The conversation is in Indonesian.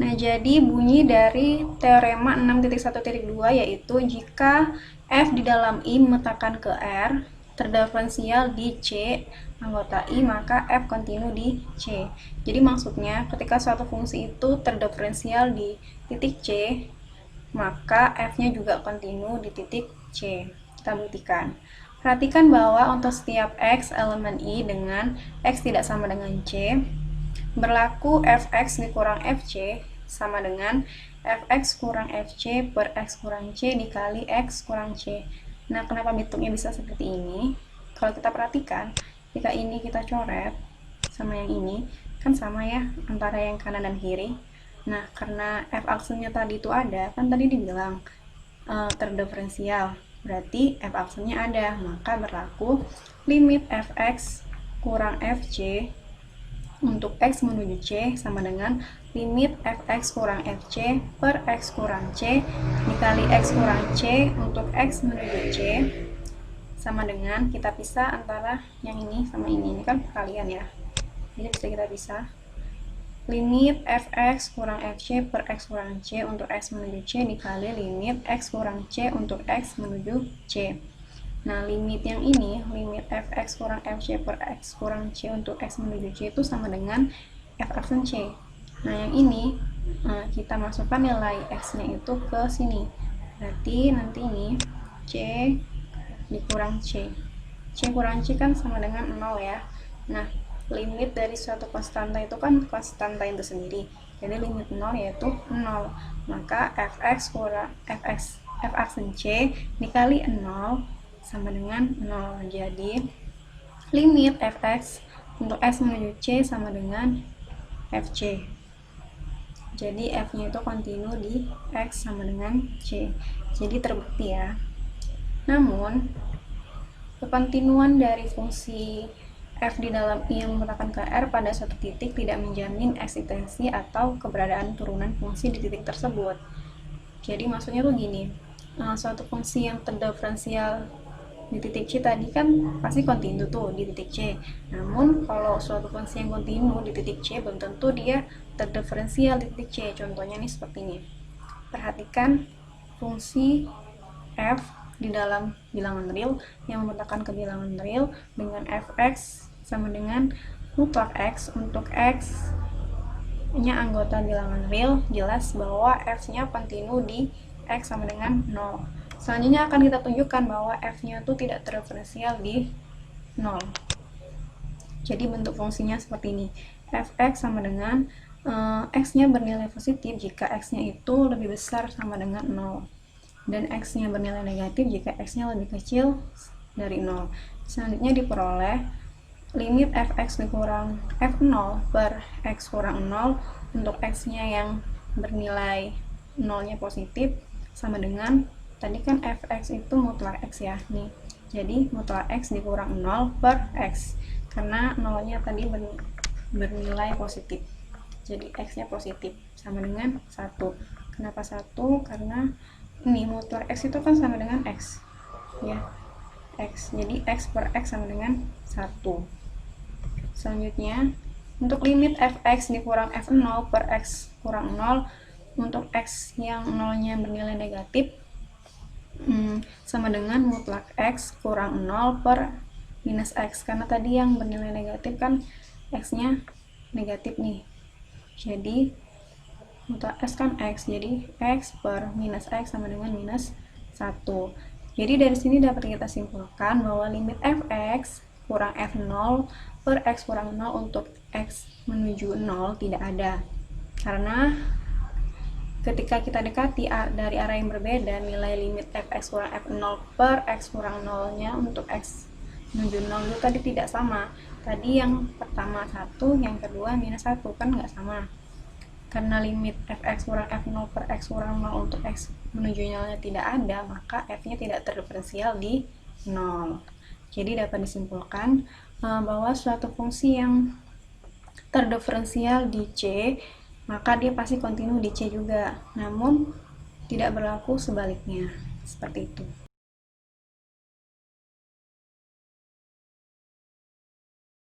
Nah, jadi bunyi dari teorema 6.1.2 yaitu jika F di dalam I memetakan ke R, terdiferensial di C anggota I, maka F kontinu di C. Jadi maksudnya ketika suatu fungsi itu terdiferensial di titik C, maka F-nya juga kontinu di titik C. Kita buktikan. Perhatikan bahwa untuk setiap X elemen I dengan X tidak sama dengan C, berlaku Fx dikurang Fc sama dengan Fx kurang Fc per X kurang C dikali X kurang C. Nah, kenapa bentuknya bisa seperti ini? Kalau kita perhatikan, jika ini kita coret sama yang ini, kan sama ya antara yang kanan dan kiri. Nah, karena F aksennya tadi itu ada, kan tadi dibilang terdiferensial, berarti F aksennya ada, maka berlaku limit Fx kurang Fc untuk X menuju C sama dengan limit Fx kurang Fc per X kurang C dikali X kurang C untuk X menuju C sama dengan, kita pisah antara yang ini sama ini kan perkalian ya, jadi bisa kita pisah. Limit Fx kurang Fc per X kurang C untuk X menuju C dikali limit X kurang C untuk X menuju C. Nah, limit yang ini, limit Fx kurang Fc per X kurang C untuk X menuju C itu sama dengan F aksen C. Nah, yang ini kita masukkan nilai X-nya itu ke sini. Berarti nanti ini C dikurang C. C kurang C kan sama dengan 0 ya. Nah, limit dari suatu konstanta itu kan konstanta itu sendiri. Jadi limit 0 yaitu 0. Maka Fx kurang F aksen C dikali 0 sama dengan 0. Jadi limit Fx untuk X menuju C sama dengan Fc. Jadi F-nya itu kontinu di X sama dengan C. Jadi terbukti ya. Namun, kekontinuan dari fungsi F di dalam I yang memetakan ke R pada suatu titik tidak menjamin eksistensi atau keberadaan turunan fungsi di titik tersebut. Jadi maksudnya tuh gini, suatu fungsi yang terdiferensial di titik C tadi kan pasti kontinu tuh di titik C. Namun kalau suatu fungsi yang kontinu di titik C belum tentu dia terdiferensial di titik C. Contohnya nih seperti ini. Perhatikan fungsi F di dalam bilangan real yang memetakan ke bilangan real dengan Fx sama dengan mutlak X untuk X nya anggota bilangan real, jelas bahwa F-nya kontinu di X sama dengan 0. Selanjutnya akan kita tunjukkan bahwa F-nya itu tidak terdiferensial di 0. Jadi bentuk fungsinya seperti ini. Fx sama dengan X-nya bernilai positif jika X-nya itu lebih besar sama dengan 0. Dan X-nya bernilai negatif jika X-nya lebih kecil dari 0. Selanjutnya diperoleh limit Fx dikurang F0 per X kurang 0 untuk X-nya yang bernilai 0-nya positif sama dengan, tadi kan Fx itu mutlak X ya, nih. Jadi mutlak X dikurang 0 per X, karena 0-nya tadi bernilai positif. Jadi X-nya positif, sama dengan 1. Kenapa 1? Karena ini mutlak X itu kan sama dengan X. Ya, X. Jadi X per X sama dengan 1. Selanjutnya, untuk limit Fx dikurang F0 per X kurang 0 untuk X yang 0-nya bernilai negatif sama dengan mutlak X kurang 0 per minus X, karena tadi yang bernilai negatif kan X-nya negatif nih. Jadi mutlak X kan X, jadi X per minus X sama dengan minus 1. Jadi dari sini dapat kita simpulkan bahwa limit Fx kurang F0 per X kurang 0 untuk X menuju 0 tidak ada. Karena ketika kita dekati dari arah yang berbeda, nilai limit Fx kurang F0 per X kurang 0-nya untuk X menuju 0 itu tadi tidak sama. Tadi yang pertama 1, yang kedua minus 1, kan nggak sama. Karena limit Fx kurang F0 per X kurang 0 untuk X menuju 0-nya tidak ada, maka F-nya tidak terdiferensial di 0. Jadi dapat disimpulkan bahwa suatu fungsi yang terdiferensial di C, maka dia pasti kontinu di C juga. Namun tidak berlaku sebaliknya. Seperti itu.